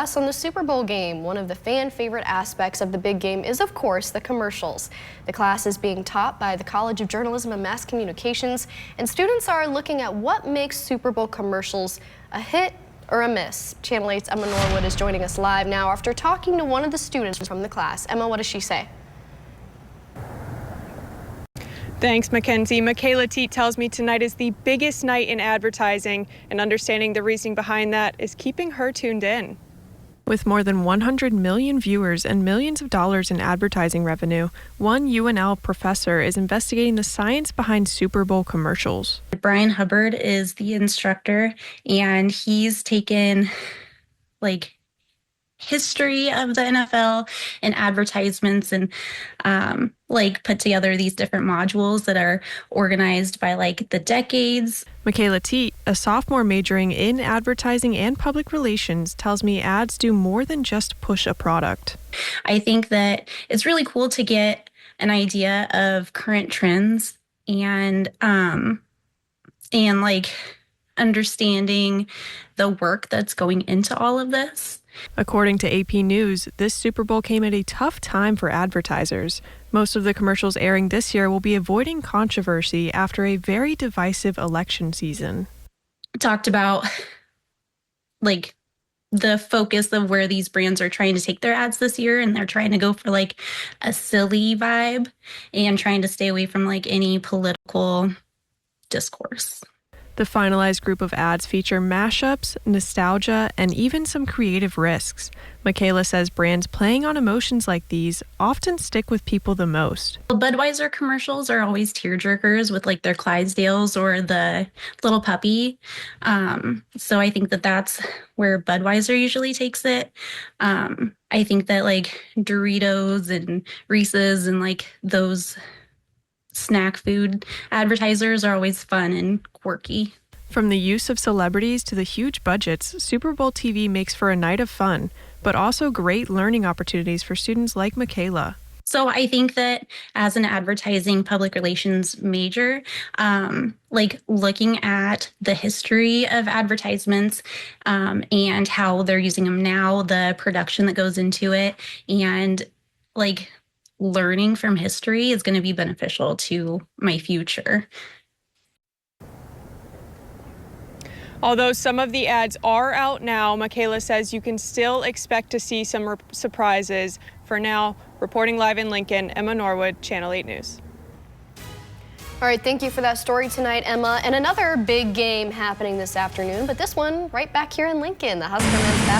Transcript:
On the Super Bowl game, one of the fan favorite aspects of the big game is, of course, the commercials. The class is being taught by the College of Journalism and Mass Communications, and students are looking at what makes Super Bowl commercials a hit or a miss. Channel 8's Emma Norwood is joining us live now after talking to one of the students from the class. Emma, what does she say? Thanks, Mackenzie. Michaela Teet tells me tonight is the biggest night in advertising, and understanding the reasoning behind that is keeping her tuned in. With more than 100 million viewers and millions of dollars in advertising revenue, one UNL professor is investigating the science behind Super Bowl commercials. Brian Hubbard is the instructor, and he's taken history of the NFL and advertisements and put together these different modules that are organized by the decades. Michaela Teet, a sophomore majoring in advertising and public relations, tells me ads do more than just push a product. I think that it's really cool to get an idea of current trends and understanding the work that's going into all of this. According to AP News, this Super Bowl came at a tough time for advertisers. Most of the commercials airing this year will be avoiding controversy after a very divisive election season. Talked about the focus of where these brands are trying to take their ads this year, and they're trying to go for a silly vibe and trying to stay away from any political discourse. The finalized group of ads feature mashups, nostalgia, and even some creative risks. Michaela says brands playing on emotions like these often stick with people the most. Budweiser commercials are always tearjerkers with their Clydesdales or the little puppy. So I think that that's where Budweiser usually takes it. I think that Doritos and Reese's and those snack food advertisers are always fun and quirky. From the use of celebrities to the huge budgets, Super Bowl TV makes for a night of fun, but also great learning opportunities for students like Michaela. So I think that as an advertising public relations major, looking at the history of advertisements and how they're using them now, the production that goes into it, and learning from history is going to be beneficial to my future. Although some of the ads are out now, Michaela says you can still expect to see some surprises. For now, reporting live in Lincoln, Emma Norwood, Channel 8 News. All right, thank you for that story tonight, Emma. And another big game happening this afternoon, but this one right back here in Lincoln. The Husker men's basketball